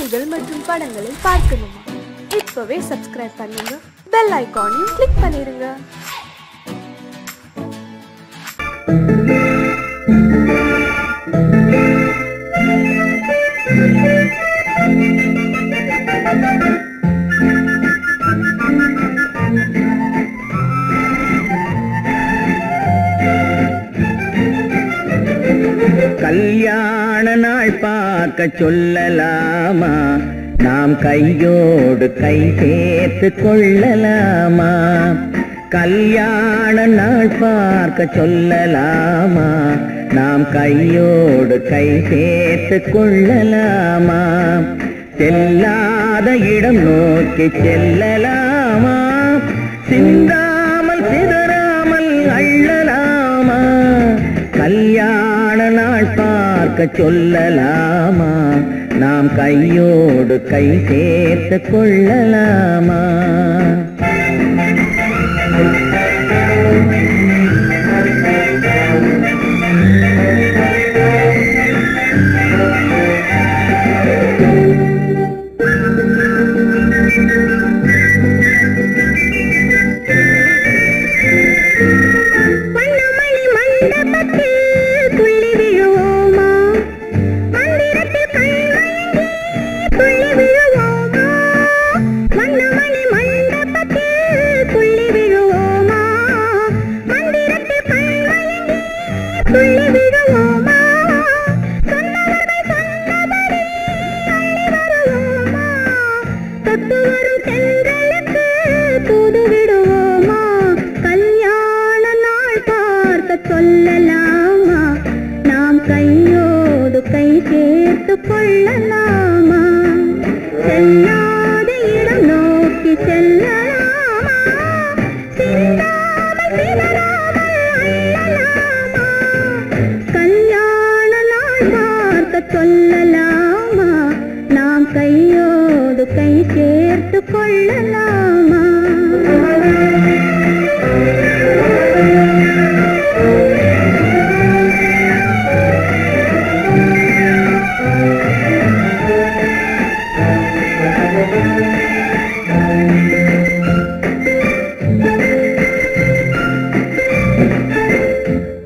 பாடல்கள் மற்றும் படங்களை பார்க்கணுமா? இப்பவே சப்ஸ்கிரைப் பண்ணுங்க, பெல் ஐகானையும் கிளிக் பண்ணிருங்க. கல்யாண நாள் பார்க்க சொல்லலாமா? நாம் கையோடு கை சேர்த்து கொள்ளலாமா? கல்யாண நாள் பார்க்க சொல்லலாமா? நாம் கையோடு கை சேர்த்து கொள்ளலாமா? செல்லாத இடம் நோக்கி செல்லலாமா? சிந்தாமல் சிதறாமல் அள்ளலாமா? கல்யாண நாள் பார்க்க சொல்லலாமா? நாம் கையோடு கை சேர்த்து கொள்ளலாமா?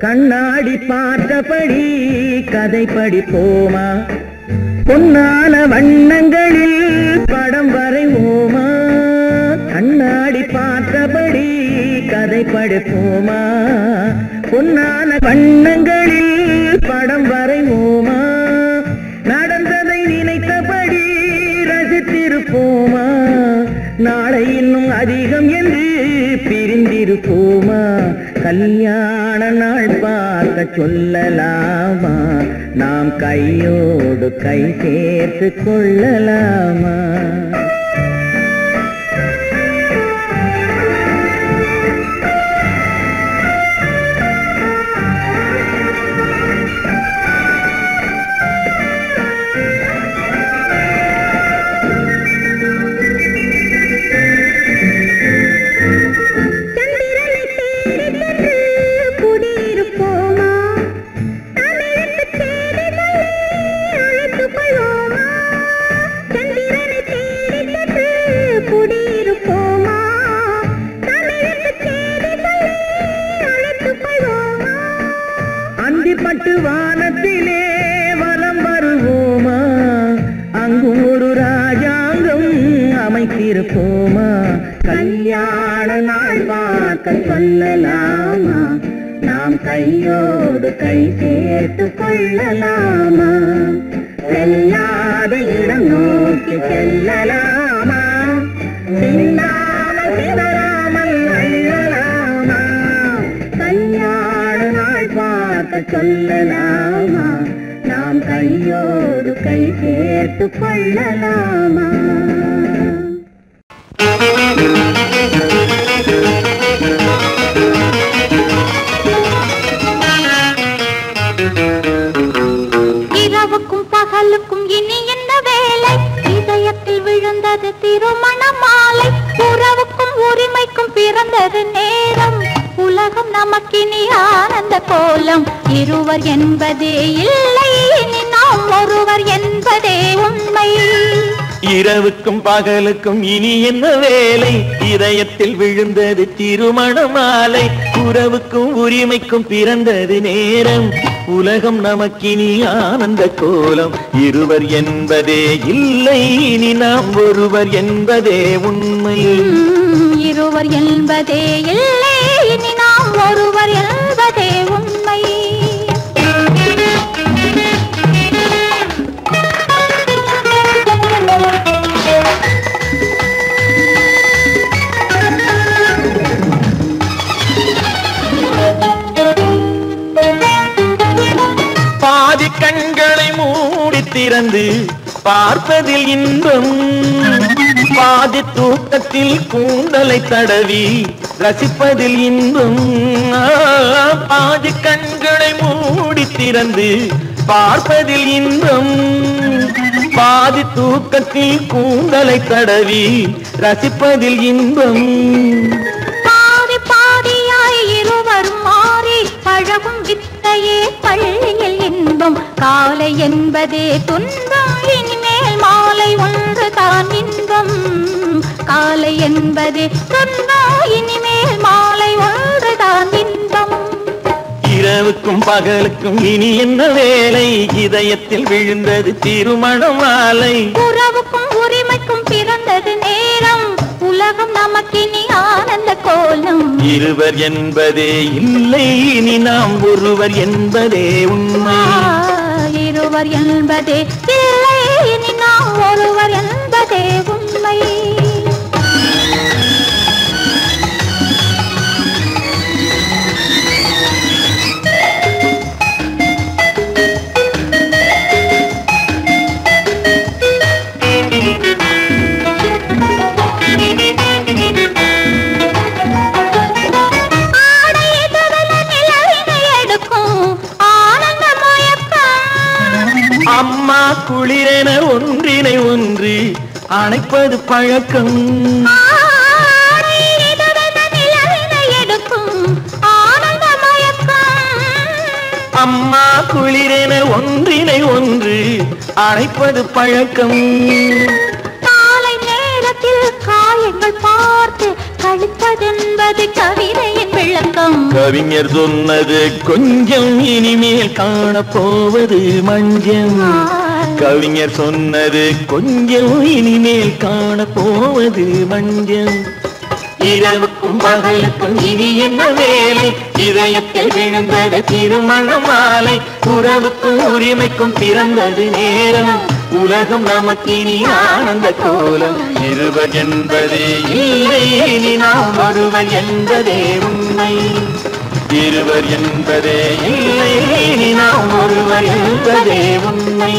கண்ணாடி பார்த்தபடி கதை படிப்போமா? பொன்னான வண்ணங்களில் படம் வரைவோமா? கண்ணாடி பார்த்தபடி கதை படிப்போமா? பொன்னான வண்ணங்களில் படம் வரைவோமா? நடந்ததை நினைத்தபடி ரசித்திருப்போமா? நாளை இன்னும் அதிகம் என்று பிரிந்திருப்போமா? கல்யாண நாள் பார்க்க சொல்லலாமா? நாம் கையோடு கை சேர்த்து கொள்ளலாமா? பட்டு வானத்திலே வலம் வருவோமா? அங்கும் ஒரு ராஜாங்கம் அமைத்திருப்போமா? கல்யாண நாள் பார்க்க சொல்லலாமா? நாம் கையோடு கை சேர்த்து கொள்ளலாமா? செல்லாத இடம் நோக்கி செல்லலாமா? சிந்தாமல் சிதறாமல் அள்ளலாமா? கல்யாண நாள் பார்க்க சொல்லலாமா? நாம் கையோடு கை சேர்த்து கொள்ளலாமா? இரவுக்கும் பகலுக்கும் இனி என்ன வேலை? இதயத்தில் விழுந்தது திருமண மாலை. உறவுக்கும் உரிமைக்கும் பிறந்தது நேரம். உலகம் நமக்கினி ஆனந்த கோலம். இருவர் என்பதே இல்லை, இனி நாம் ஒருவர் என்பதே உண்மை. இரவுக்கும் பகலுக்கும் இனி என்ன வேலை இதயத்தில் விழுந்தது திருமண மாலை உறவுக்கும் உரிமைக்கும் பிறந்தது நேரம் உலகம் நமக்கினி ஆனந்த கோலம் இருவர் என்பதே இல்லை இனி நாம் ஒருவர் என்பதே உண்மை இருவர் என்பதே இல்லை இனி நாம் ஒருவர் என்பதே உண்மை பாதி கண்களை மூடி திறந்து பார்ப்பதில் இன்பம் பாதி தூக்கத்தில் கூந்தலை தடவி ரசிப்பதில் இன்பம் பாதி கண்களை மூடி திறந்து பார்ப்பதில் இன்பம் பாதி தூக்கத்தில் கூந்தலை தடவி ரசிப்பதில் இன்பம் பாதி பாதியாய் இருவர் மாறி பழகும் வித்தையே பள்ளியில் இன்பம் காலை என்பதே துன்பம் இனிமேல் மாலை ஒன்று தான் இன்பம் காலை என்பதே துன்பம் இனிமேல் மாலை ஒன்று தான் இன்பம் இரவுக்கும் பகலுக்கும் இனி என்ன வேலை இதயத்தில் விழுந்தது திருமண மாலை உறவுக்கும் உரிமைக்கும் பிறந்தது நேரம் உலகம் நமக்கினி ஆனந்த கோலம் இருவர் என்பதே இல்லை இனி நாம் ஒருவர் என்பதே உண்மை இருவர் என்பதே இல்லை இனி நாம் ஒருவர் என்பதே உண்மை அம்மா குளிரென ஒன்றினை ஒன்று அணைப்பது பழக்கம் அம்மா குளிரென ஒன்றினை ஒன்று அணைப்பது பழக்கம் காலை நேரத்தில் காயங்கள் பார்த்து கழிப்பதென்பது கவிதையின் விளக்கம் கவிஞர் சொன்னது கொஞ்சம் இனிமேல் காணப்போவது மஞ்சம் கவிஞர் சொன்னது கொஞ்சம் இனிமேல் காணப்போவது மஞ்சம் இரவுக்கும் பகலுக்கும் இனி என்ன வேலை இதயத்தில் விழுந்தது திருமண மாலை உறவுக்கும் உரிமைக்கும் பிறந்தது நேரம் உலகம் நமக்கினி ஆனந்த கோலம் இருவர் என்பதே இல்லை இனி நாம் ஒருவர் என்பதே உண்மை இருவர் என்பதே இல்லை இனி நாம் ஒருவர் என்பதே உண்மை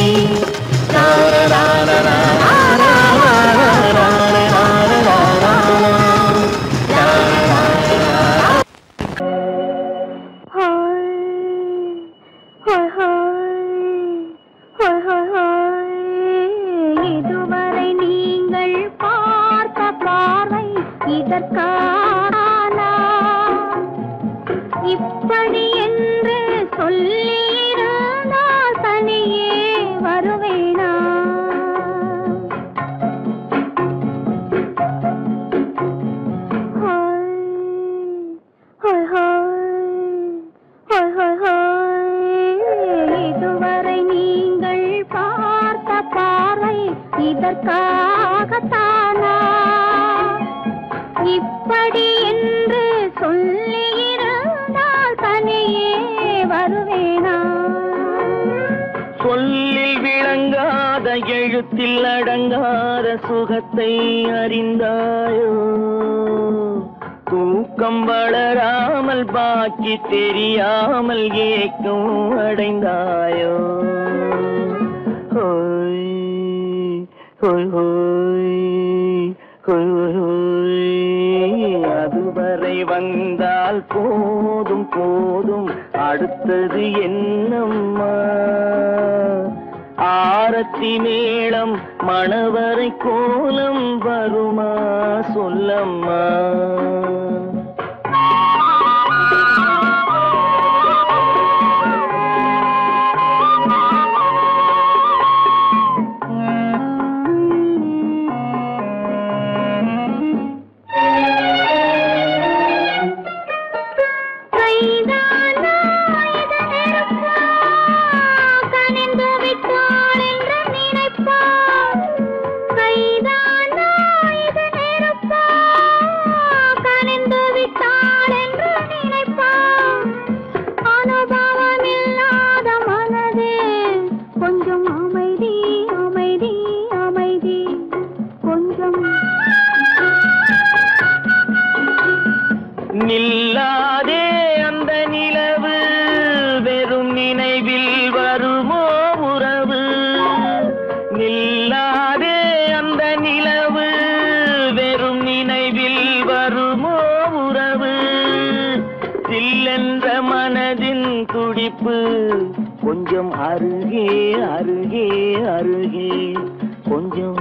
இதுவரை நீங்கள் பார்த்த பார்வை இதற்கானா இப்படி என்று சொல்லியிருந்தால் தனியே வருவேனா இதுவரை நீங்கள் பார்த்த பார்வை இதற்காகத்தானா இப்படி என்று சொல்லியிருந்தால் தனியே வருவேனா சொல்லில் விளங்காத எழுத்தில் அடங்காத சுகத்தை அறிந்தாயோ தூக்கம் வளராமல் பாக்கி தெரியாமல் ஏக்கம் அடைந்தாயோ ஹோய் ஹோய் ஹோய் ஹோய் ஹோய் அதுவரை வந்தால் போதும் போதும் அடுத்தது என்னம்மா ஆரத்தி மேளம் மணவரை கோலம் வருமா சொல்லம்மா கொஞ்சம் அருகே அருகே அருகே கொஞ்சம்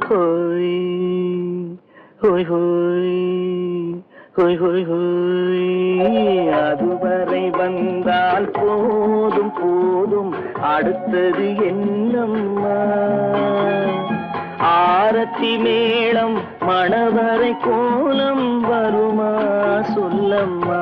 ஹோய் ஹோய் ஹோய் ஹோய் ஹோய் ஹோய் அதுவரை வந்தால் போதும் போதும் அடுத்தது என்னம்மா ஆரத்தி மேளம் மணவரை கோலம் வருமா சொல்லம்மா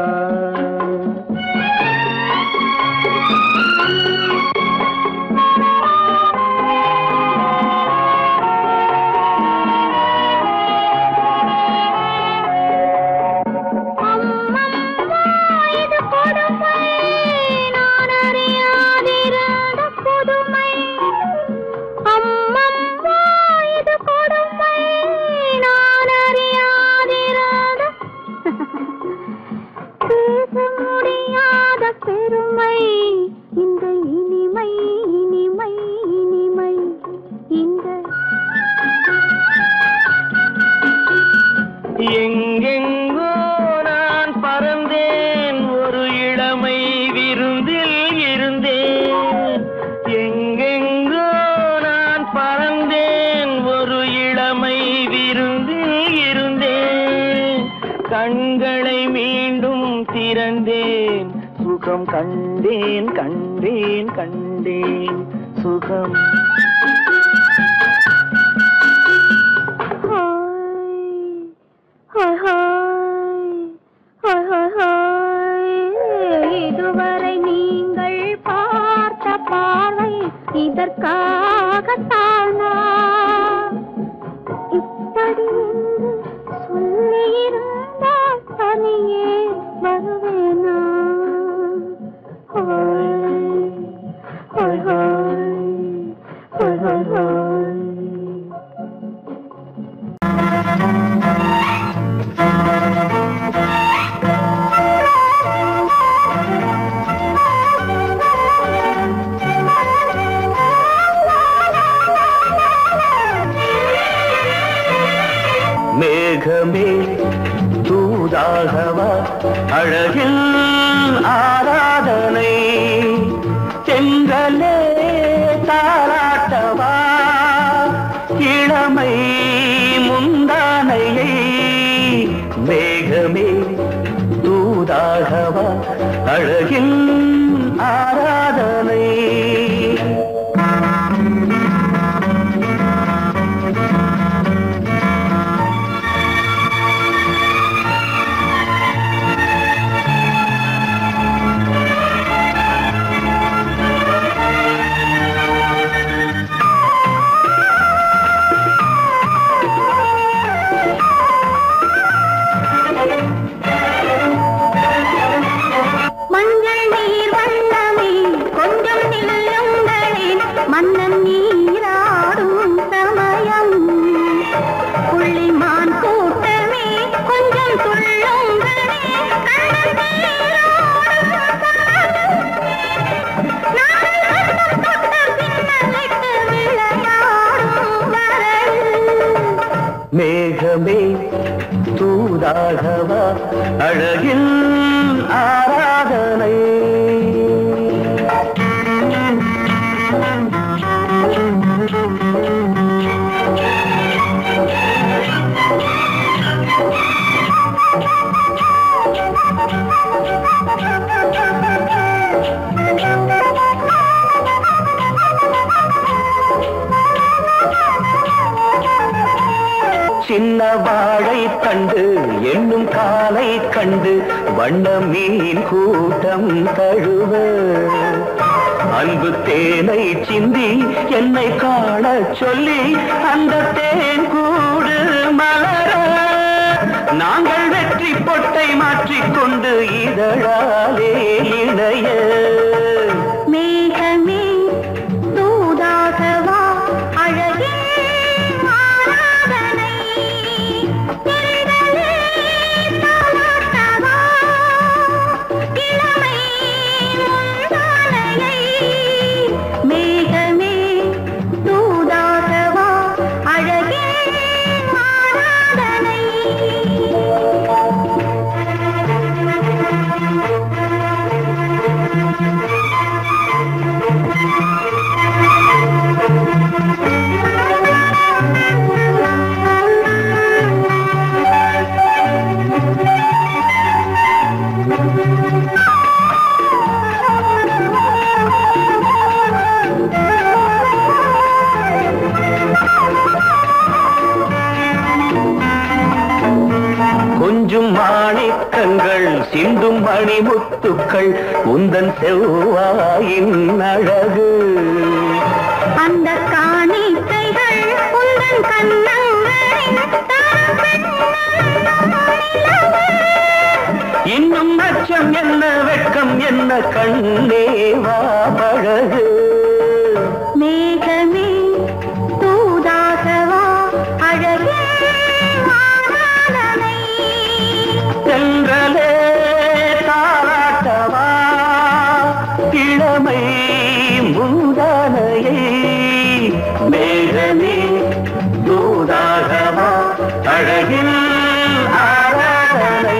எங்கெங்கோ நான் பறந்தேன் ஒரு இளமை விருந்தில் இருந்தேன் எங்கெங்கோ நான் பறந்தேன் ஒரு இளமை விருந்தில் இருந்தேன் கண்களை மீண்டும் திறந்தேன் சுகம் கண்டேன் கண்டேன் கண்டேன் சுகம் இதுவரை நீங்கள் பார்த்த பார்வை இதற்காகத்தானா இப்படி சொல்லியிருந்தால் தனியே வருவேனா மேகமே தூதாகவா அழகில் ஆராதனை செங்கலே தாராட்டவா இளமை முந்தானையை மேகமே தூதாகவா அழகில் ஆராதனை மேகமே தூதாகவா அழகில் ஆராதனை சின்ன வாழை தண்டு என்னும் காலை கண்டு வண்ண மீன் கூட்டம் தழுவ அன்பு தேனை சிந்தி என்னை காண சொல்லி அந்த தேன் கூடு மலர நாங்கள் வெற்றி பொட்டை மாற்றிக்கொண்டு இதழாலே இணைய மேகமே தூதாகவா அழகே ஆராதனை செங்கலே தாலாட்டவா இளமை முந்தானையை மேகமே தூதாகவா அழகே ஆராதனை சிந்தும் மணிமுத்துக்கள் உந்தன் செவ்வாயின் அழகு. அந்த காணிக்கைகள் உந்தன் கண்ணங்களின் இன்னும் அச்சம் என்ன வெட்கம் என்ன கண்ணே வா பழகு. மேகமே தூதாகவா அழகே ஆராதனை. சென்றலே தாராட்டவா இளமை முந்தானையை. மேகமே தூதாகவா அழகில் ஆராதனை.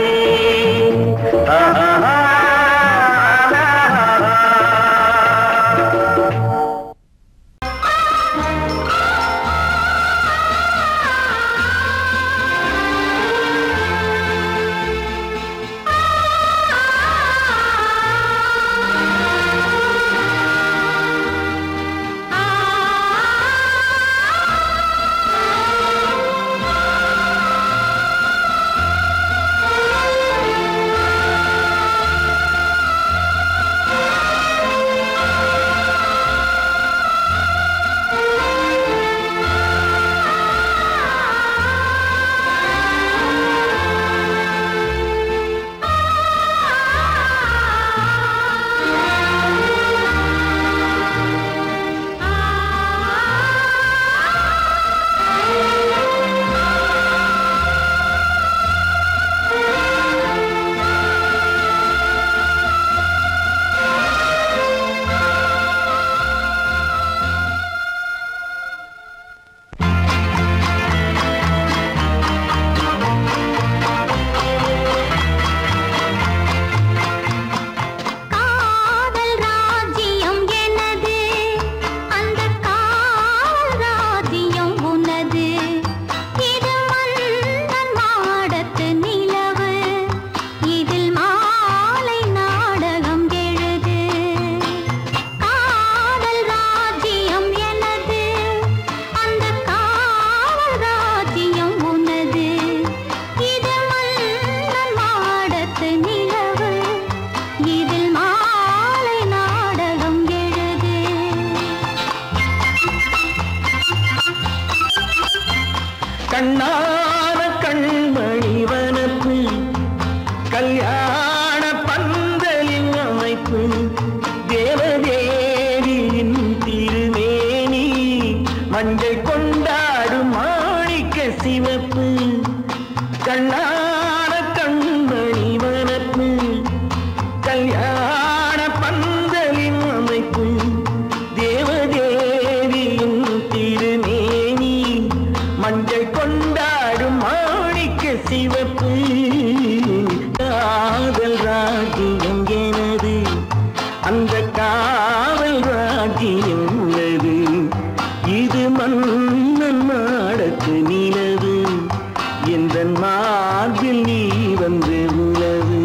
கண்ணான கண்மணி வனப்பு கல்யாண பந்தலின் அமைப்பு தேவதேவியின் திருமேனி மஞ்சள் கொண்டாடும் மாணிக்க சிவப்பு. கண்ணான கண்மணி வனப்பு கல்யாண பந்தலின் அமைப்பு தேவதேவியின் திருமேனி மஞ்சள் கொண்டாடும் மாணிக்க சிவப்பு. காதல் ராஜ்யம் எனது அந்த காவல் ராஜ்யம் உள்ளது. இது மன்னன் நாடத்து நிலவு எந்த மார்பில் நீ வந்து உலவு.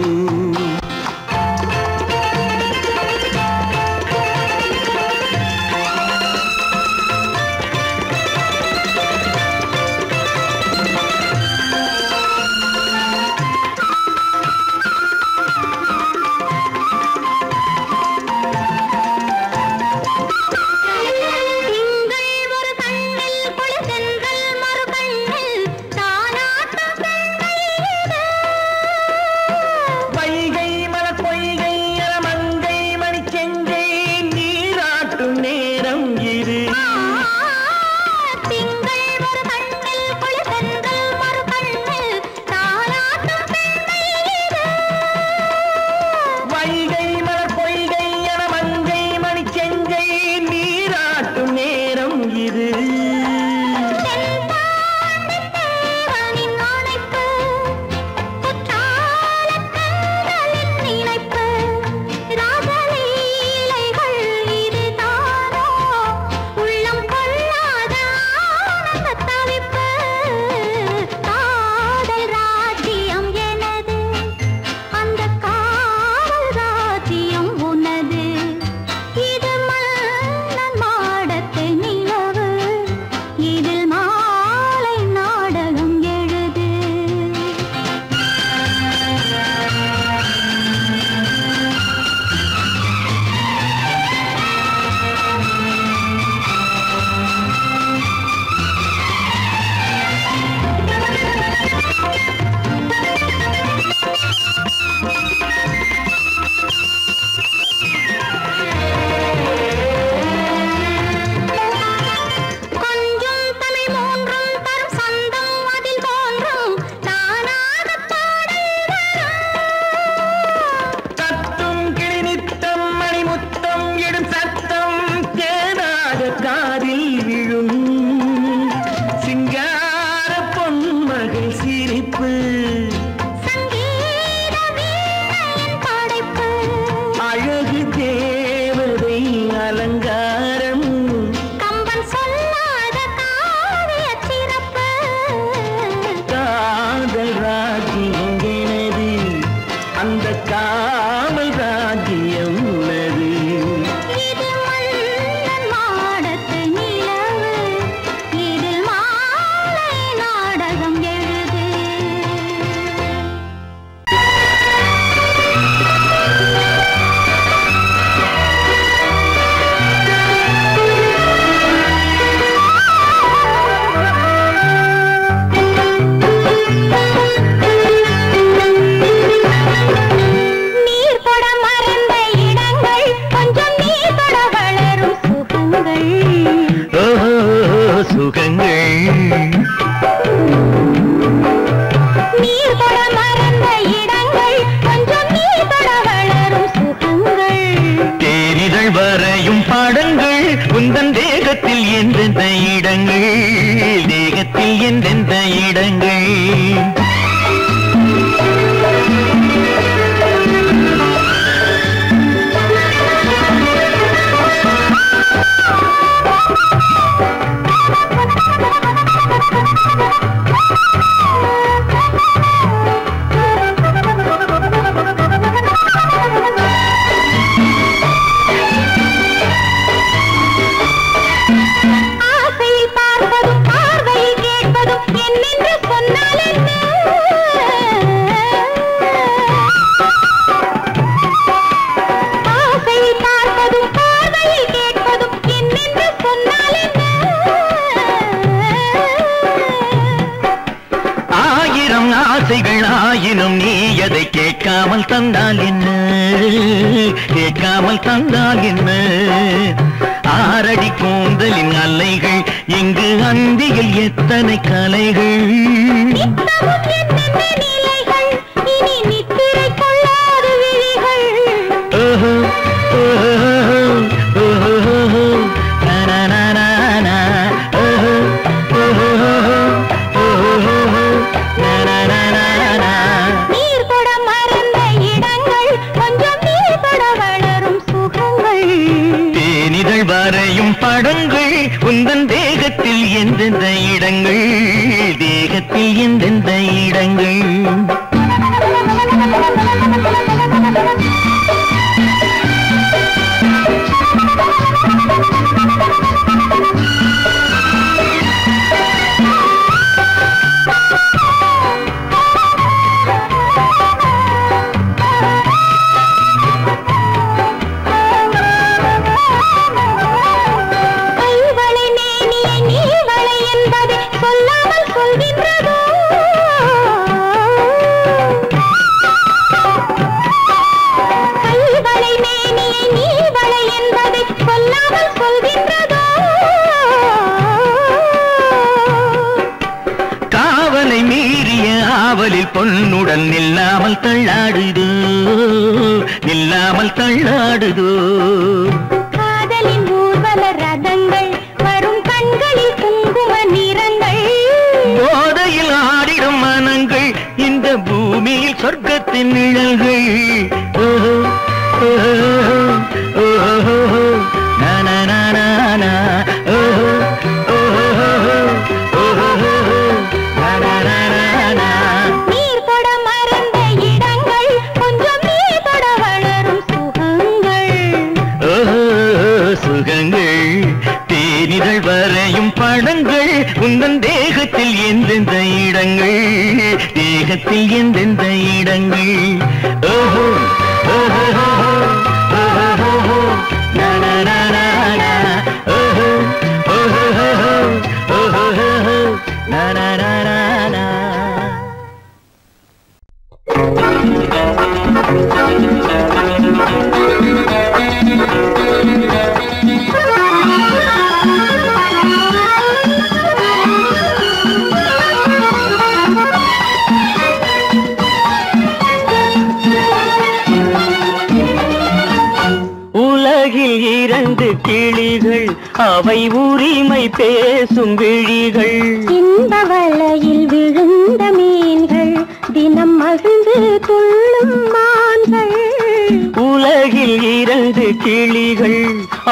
உந்தன் தேகத்தில் எந்தெந்த இடங்கள் தேகத்தில் எந்தெந்த இடங்கள் ஆயினும் நீ அதை கேட்காமல் தந்தால் என்ன கேட்காமல் தந்தால் என்ன ஆரடி கூந்தலின் அலைகள் இங்கு அந்தியில் எத்தனை கலைகள் வரையும் படங்கள் உந்தன் தேகத்தில் எந்தெந்த இடங்கள் தேகத்தில் எந்தெந்த இடங்கள் பொன்னுடன் நில்லாமல் தள்ளாடுதோ நில்லாமல் தள்ளாடுதோ காதலின் ஊர்வல ரதங்கள் வரும் கண்களில் குங்கும நிறங்கள் போதையில் ஆடிடும் மனங்கள் இந்த பூமியில் சொர்க்கத்தின் நிழல்கள் தேனிதழ் வரையும் படங்கள் உந்தன் தேகத்தில் எந்தெந்த இடங்கள் தேகத்தில் எந்தெந்த இடங்கள் ஓஹோ ஓஹோ ஓஹோ நனனனன ஓஹோ ஓஹோ ஓஹோ நனனனன உலகில் இரண்டு கிளிகள் அவை உரிமை பேசும் விழிகள் இந்த வலையில் விழுந்த மீன்கள் தினம் மகிழ்ந்து துள்ளும் மான்கள் உலகில் இரண்டு கிளிகள்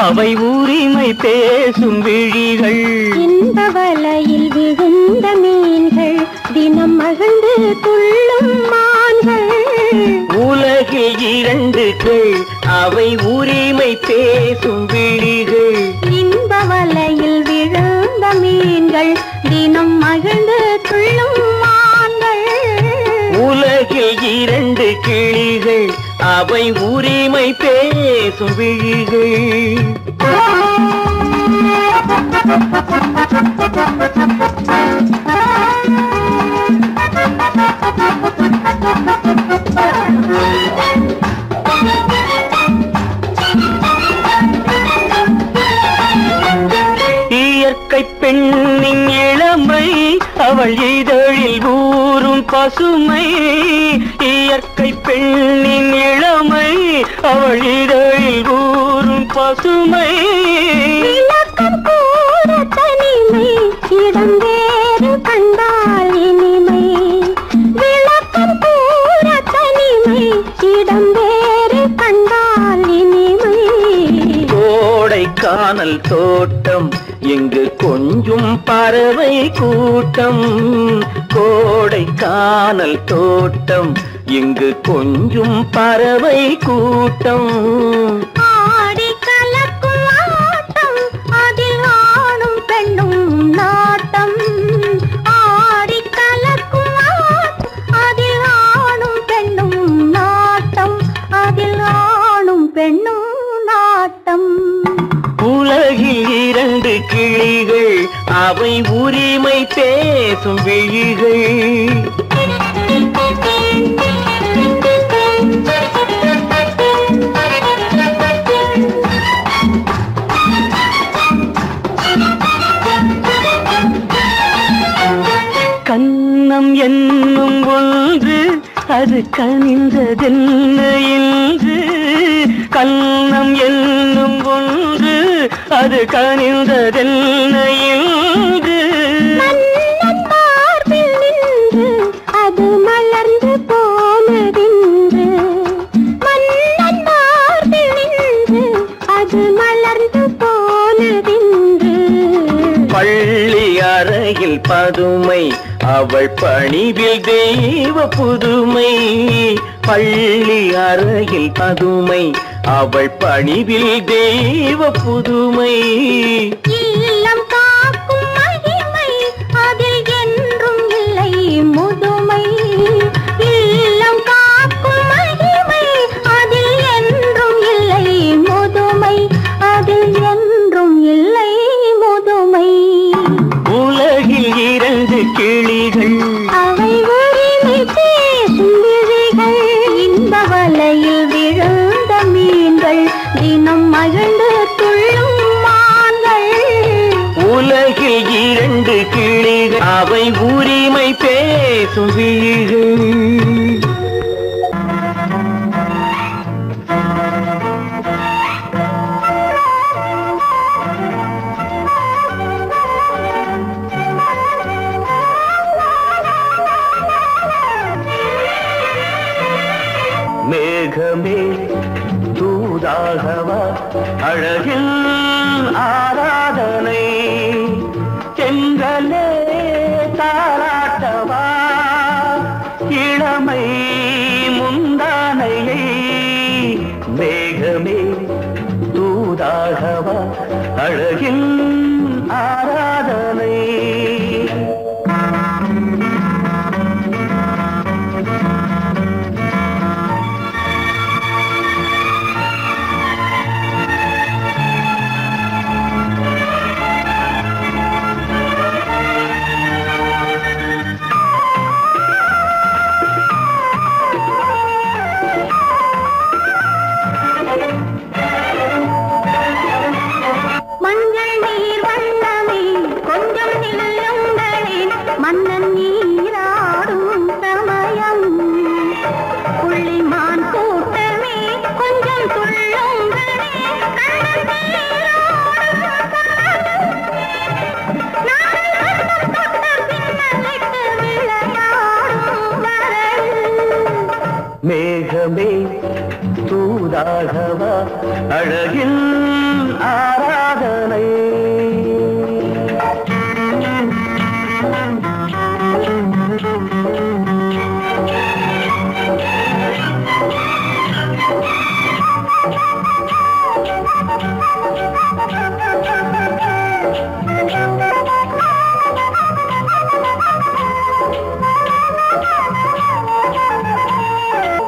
அவை உரிமை பேசும் விழிகள் இந்த வலையில் விழுந்த மீன்கள் தினம் மகிழ்ந்து துள்ளும் மான்கள் உலகில் இரண்டு கிள் அவை உரிமை பேசும் விழிகள் இந்த வலையில் விழுந்த மீன்கள் தினம் மகிழ்ந்து துள்ளும் மான்கள் உலகில் இரண்டு கிளிகள் அவை உரிமை பேசும் விழிகள் இயற்கை பெண்ணின் இளமை அவள் இதழில் ஊறும் பசுமை இயற்கை பெண்ணின் இளமை அவள் இதழில் ஊறும் பசுமை கானல் தோட்டம் இங்கு கொஞ்சும் பறவை கூட்டம். கோடை கானல் தோட்டம் இங்கு கொஞ்சும் பறவை கூட்டம். ஆடி கலக்கும் ஆட்டம் அதில் ஆணும் பெண்ணும் நாட்டம். ஆடி கலக்கும் ஆட்டம் அதில் ஆணும் பெண்ணும் நாட்டம். அதில் ஆணும் பெண்ணும் நாட்டம். உலகில் இரண்டு கிளிகள் அவை உரிமை பேசும் விழிகள். கன்னம் என்னும் ஒன்று அது கனிந்ததென்ன என்று. கன்னம் என்னும் ஒன்று அது கனிந்ததென்ன என்று. மன்னன் மார்பில் நின்று அது மலர்ந்து போனதென்று. மன்னன் மார்பில் நின்று அது மலர்ந்து போனதென்று. பள்ளி அறையில் பதுமை அவள் பணிவில் தெய்வ புதுமை. பள்ளி அறையில் பதுமை அவள் பணிவில் தெய்வ புதுமை. இல்லம் காக்கும் மகிமை அதில் என்றும் இல்லை முதுமை. இல்லம் காக்கும் மகிமை அதில் என்றும் இல்லை முதுமை. அதில் என்றும் இல்லை முதுமை. உலகில் இரண்டு கிளிகள் அவை உரிமை பேசும் விழிகள். இந்த வலையில் விழுந்த மீன்கள் தினம் மகிழ்ந்து துள்ளும் மான்கள். உலகில் இரண்டு கிளிகள் அவை உரிமை பேசும் விழிகள். மேகமே தூதாகவா அழகில் ஆராதனை. செங்கலே தாராட்டவா இளமை முந்தானையை. மேகமே தூதாகவா அழகில் ஆராதனை. மஞ்சள் நீர் வண்ணமே கொஞ்சம் நில்லுங்களேன். மன்னன் நீராடும் சமயம். புள்ளிமான் கூட்டமே கொஞ்சம் துள்ளுங்களே. கண்ணன் நீராடும் பின்னலிட்டு விளையாடும் வரல். மேகமே தூதாகவா அழகில் ஆராதனை.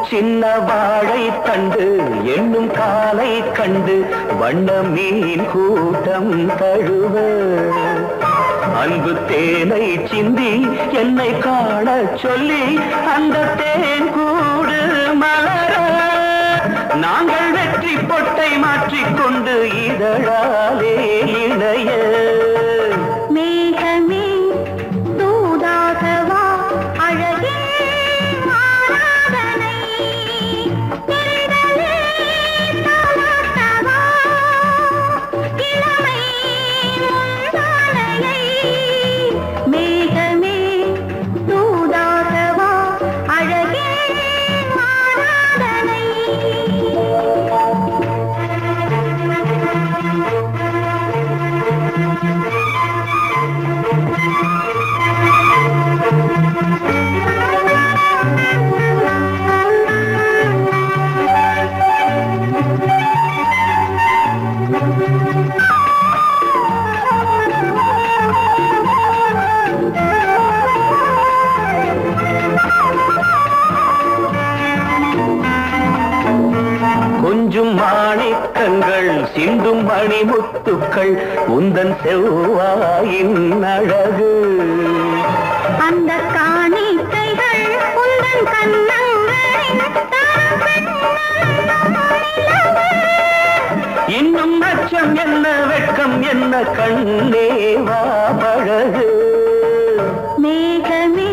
சின்ன வாழை தண்டு என்னும் காலை கண்டு வண்ண மீன் கூட்டம் தழுவ. அன்பு தேனை சிந்தி என்னை காண சொல்லி அந்த தேன் கூடு மலர. நாங்கள் வெற்றி பொட்டை மாற்றிக்கொண்டு இதழாலே இணைய. மேகமே தூதாகவா அழகில் ஆராதனை. தென்றலே தாலாட்டவா இளமை முந்தானையை. மேகமே தூதாகவா அழகில் ஆராதனை. முத்துக்கள் உந்தன் செவ்வாயின் அழகு. அந்த காணிக்கைகள் உந்தன் கண்ணங்களின் இன்னும் அச்சம் என்ன வெட்கம் என்ன கண்ணேவா பழகு. மேகமே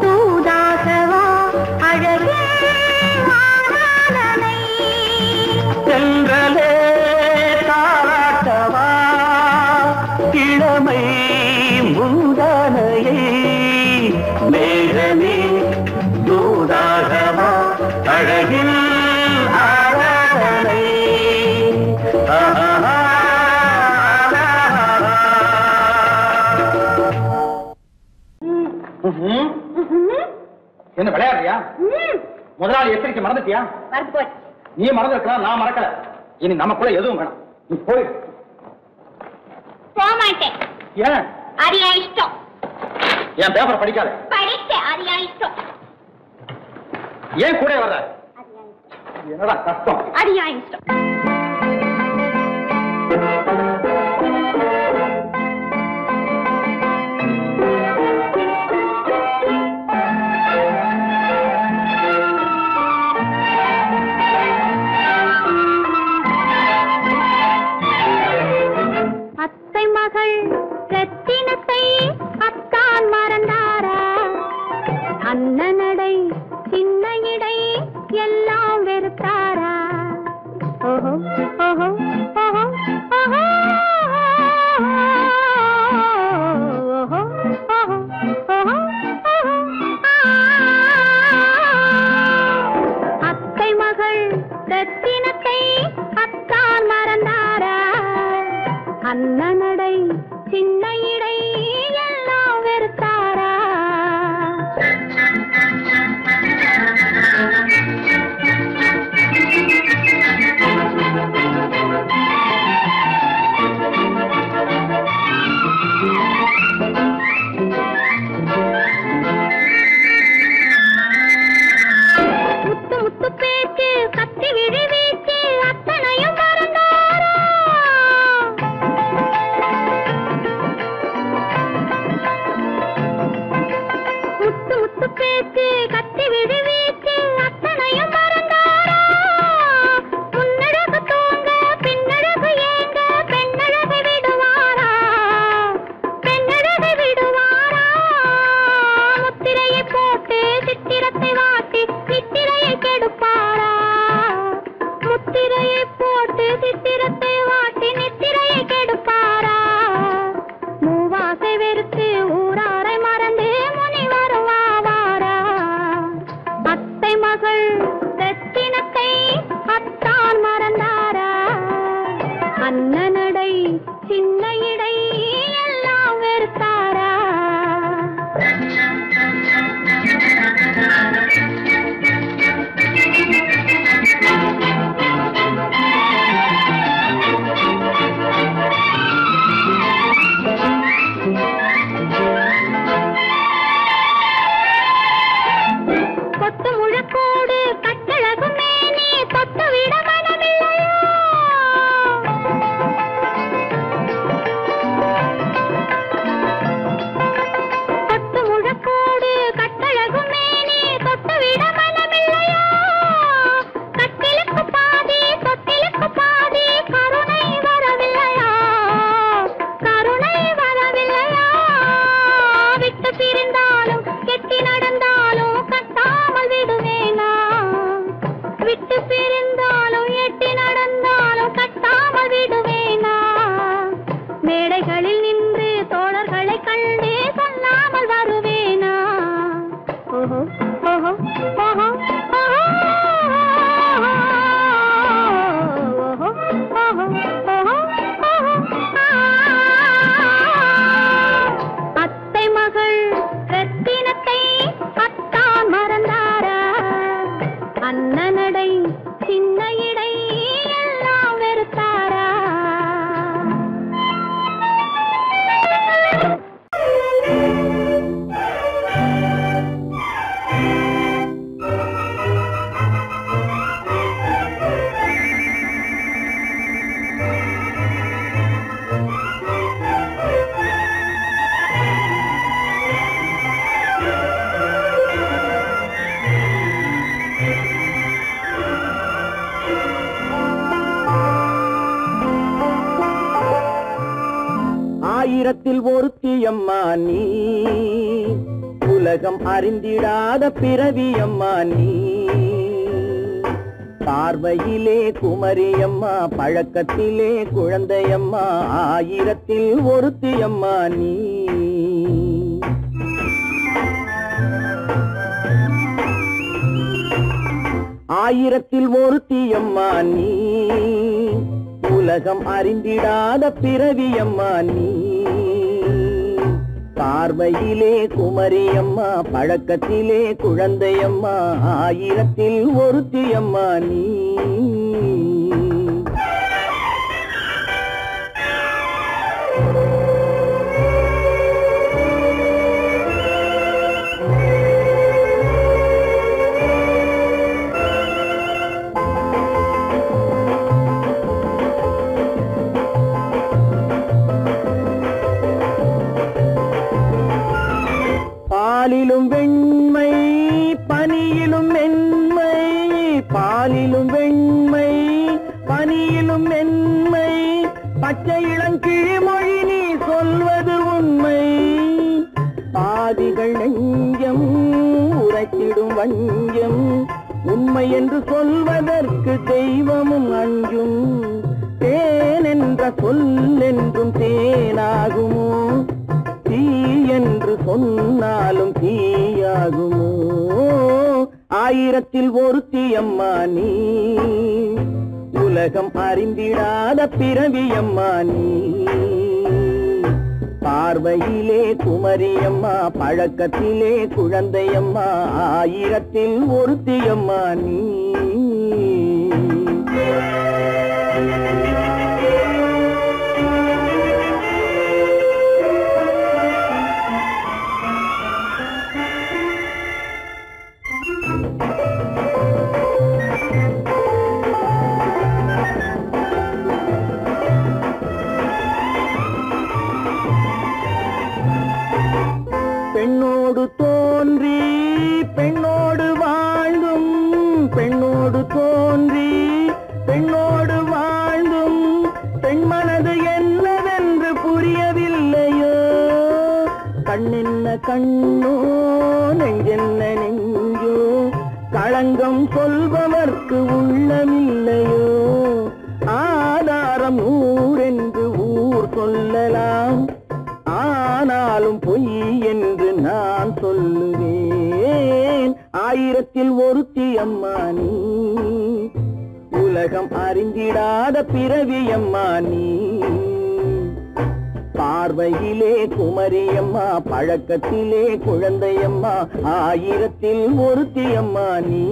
தூதாகவா அழகே மாறாதனை சென்றலே தாராட்டவா இளமை முந்தானையை. மேகமே தூதாகவா அழகில் ஆராதனை. என்ன விளையாடுறியா? முதலாளி எச்சரிக்கை மறந்துட்டியா? நீ மறந்து இருக்கலாம், நான் மறக்கல. இனி நமக்குள்ள எதுவும் வேணாம், நீ போய். போக மாட்டேன். ஏன்? அது என் இஷ்டம். என் பேப்பர் படிக்காத. படித்தேன், அது என் இஷ்டம். ஏன் கூட வர்ற? என்னடா கஷ்டம்? அது என் இஷ்டம். ரத்தினத்தை அத்தான் மறந்தாரா? அண்ணனடை சின்ன இடை எல்லாம் வெறுத்தாரா? ஓஹோ ஓஹோ ஓஹோ ஓஹோ ஓஹோ ஓஹோ அத்தை மகள் ரத்தினத்தை அத்தான் மறந்தாரா? அண்ணனடை சின்ன இடை எல்லாம் வெறுத்தாரா? முத்து முத்து பேச்சு கத்தி விழி வீச்சு அத்தனையும் மறந்தாரா? முத்து முத்து பேச்சு கத்தி விழி வீச்சு அத்தனையும் மறந்தாரா? முன்னழகு தூங்க பின்னழகு ஏங்க பெண்ணழகு விடுவாரா? பெண்ணழகு விடுவாரா? முத்திரையை போட்டு சித்திரத்தை வாட்டி சித்திரையை கெடுப்பாரா? முத்திரையை போட்டு சித்திரத்தை வாட்டி நித்திரையை கெடுப்பாரா? மூவாசை வெறுத்து ஊராரை மறந்து முனி வருவாரா? அத்தை மகள் ரத்தினத்தை அத்தான் மறந்தாரா? அண்ணனடை சின்ன இடை எல்லாம் வெறுத்தாரா? கொத்து முழக்கோடு கட்டழகு மேனி தொட்டு விட மனமில்லையோ? கொத்து முழக்கோடு கட்டழகு மேனி தொட்டு விட மனமில்லையோ? கட்டிலுக்கு பாதி தொட்டிலுக்கு பாதி கருணை வரவில்லையா? கருணை வரவில்லையா? விட்டு பிரிந்தாலும் கெட்டி நடந்தாலும் கட்டாமல் விடுவேனா? விட்டு பிரிந்தாலும் எட்டி நடந்தாலும் கட்டாமல் விடுவேனா? மேடைகளில் நின்று தோழர்களை கண்டு சொல்லாமல் வருவேனா? ஓஹோ ஓஹோ ஓஹோ ஓஹோ அத்தை மகள் ரத்தினத்தை அத்தான் மறந்தாரா? அண்ணனடை சின்ன இடை எல்லாம் வெறுத்தாரா? ஆயிரத்தில் ஒருத்தியம்மா நீ, உலகம் அறிந்திடாத பிறவியம்மா நீ. பார்வையிலே குமரியம்மா, பழக்கத்திலே குழந்தையம்மா, ஆயிரத்தில் ஒருத்தியம்மா நீ. ஆயிரத்தில் ஒருத்தியம்மா நீ, உலகம் அறிந்திடாத பிறவியம்மா நீ. பார்வையிலே குமரியம்மா, பழக்கத்திலே குழந்தையம்மா, ஆயிரத்தில் ஒருத்தியம்மா நீ. பாலிலும் வெண்மை பனியிலும் மென்மை, பாலிலும் வெண்மை பனியிலும் மென்மை, பச்சை இளங்கிழிமொழி நீ சொல்வது உண்மை. பாதிகள் நெஞ்சம் உரைத்திடும் வஞ்சம், உண்மை என்று சொல்வதற்கு தெய்வமும் அஞ்சும். தேன் என்ற சொல் என்றும் தேனாகுமோ, தீ என்று சொன்னாலும் தீயாகுமோ. ஆயிரத்தில் ஒருத்தியம்மா நீ, உலகம் அறிந்திடாத பிறவியம்மா நீ. பார்வையிலே குமரியம்மா, பழக்கத்திலே குழந்தையம்மா, ஆயிரத்தில் ஒருத்தியம்மா நீ. பெண்ணோடு தோன்றி பெண்ணோடு வாழ்ந்தும், பெண்ணோடு தோன்றி பெண்ணோடு வாழ்ந்தும், பெண்மனது என்னவென்று புரியவில்லையோ. கண்ணென்ன கண்ணோ, நெஞ்சென்ன நெஞ்சோ, களங்கம் சொல்பவர்க்கு உள்ளமில்லையோ. ஆதாரம் ஊரென்று ஊர் சொல்லலாம், ஆனாலும் பொய் என்று நான் சொல்லுவேன். ஆயிரத்தில் ஒருத்தியம்மா நீ, உலகம் அறிந்திடாத பிறவியம்மா நீ. பார்வையிலே குமரியம்மா, பழக்கத்திலே குழந்தையம்மா, ஆயிரத்தில் ஒருத்தியம்மா நீ.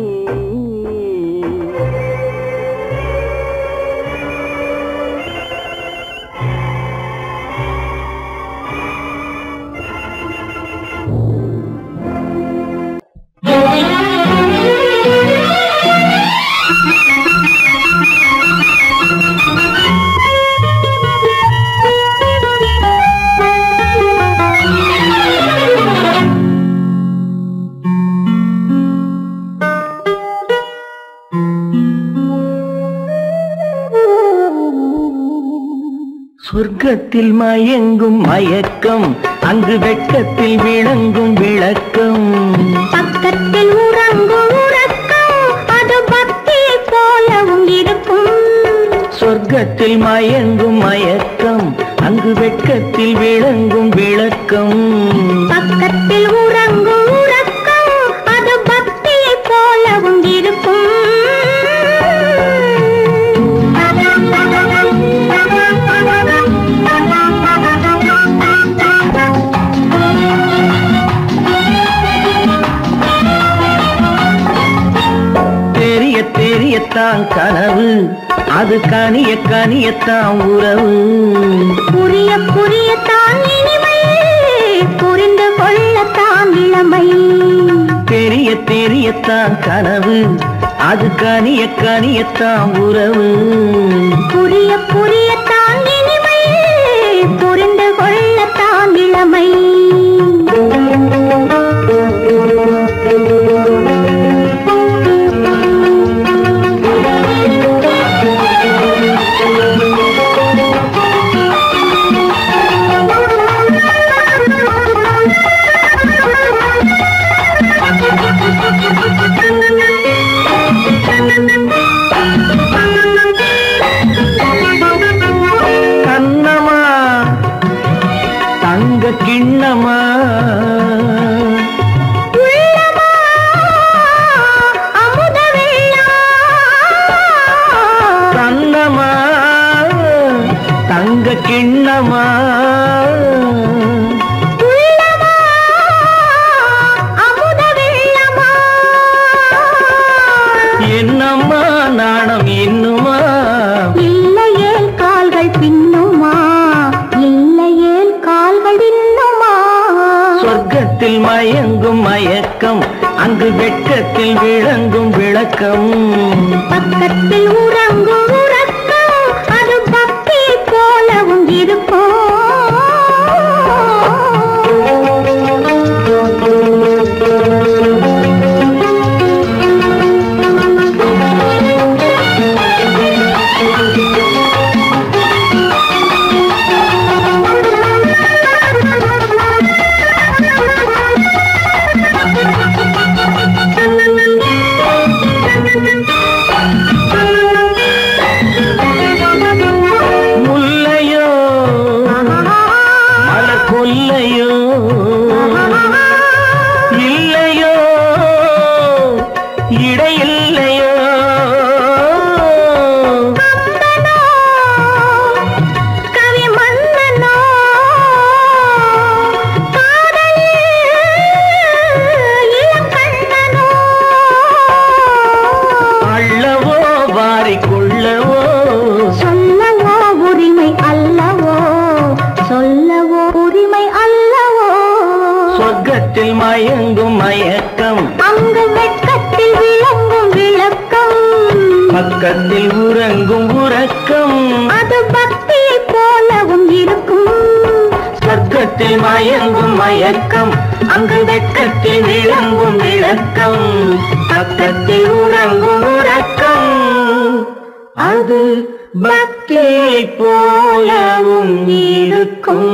சொர்க்கத்தில் மயங்கும் மயக்கம், அங்கு வெட்கத்தில் விளங்கும் விளக்கம். பக்கத்தில் உறங்கும் உறக்கம், அது பக்தியை போலவும் இருக்கும். சொர்க்கத்தில் மயங்கும் மயக்கம், அங்கு வெட்கத்தில் விளங்கும் விளக்கம். பக்கத்தில் உறங்கும் உறக்கம், அது பக்தியை போலவும் இருக்கும். தெரியத்தான் கனவு, அது கனிய கனியத்தான் உறவு. புரிய புரியத்தான் இனிமை, புரிந்து கொள்ளத்தான் இளமை. தெரியத்தான் கனவு, அது கனிய கனியத்தான் உறவு. புரிய புரியத்தான் இனிமை, புரிந்து கொள்ளத்தான் இளமை. தங்க கிண்ணமா கண்ணமா தங்க கிண்ணமா என்னம்மா நாணம் இன்னுமா இல்லையேல் கால்கள் பின்னுமா இல்லையேல் கால்கள் இன்னுமா சொர்க்கத்தில் மயங்கும் மயக்கம் அங்கு வெட்கத்தில் விளங்கும் விளக்கம் பக்கத்தில் உறங்கும் உறக்கம் அது பக்தி போலவும் இருக்கும் முல்லையோ மலர் கொல்லையோ இல்லையோ இடையில்லையோ கவி மன்னனோ இளம் கண்ணனோ அள்ளவோ வாரிக்கொள்ளவோ சொல்லவோ உரிமை அல்லவோ சொல்லவோ உரிமை அல்லவோ சொர்க்கத்தில் மயங்கும் மயக்கம் அங்கு வெட்கத்தில் விளங்கும் விளக்கம் பக்கத்தில் உறங்கும் உறக்கம் அது பக்தியை போலவும் இருக்கும் சொர்க்கத்தில் மயங்கும் மயக்கம் அங்கு வெட்கத்தில் விளங்கும் விளக்கம் பக்கத்தில் உறங்கும் உறக்கம் அது பக்தியை போலவும் இருக்கும்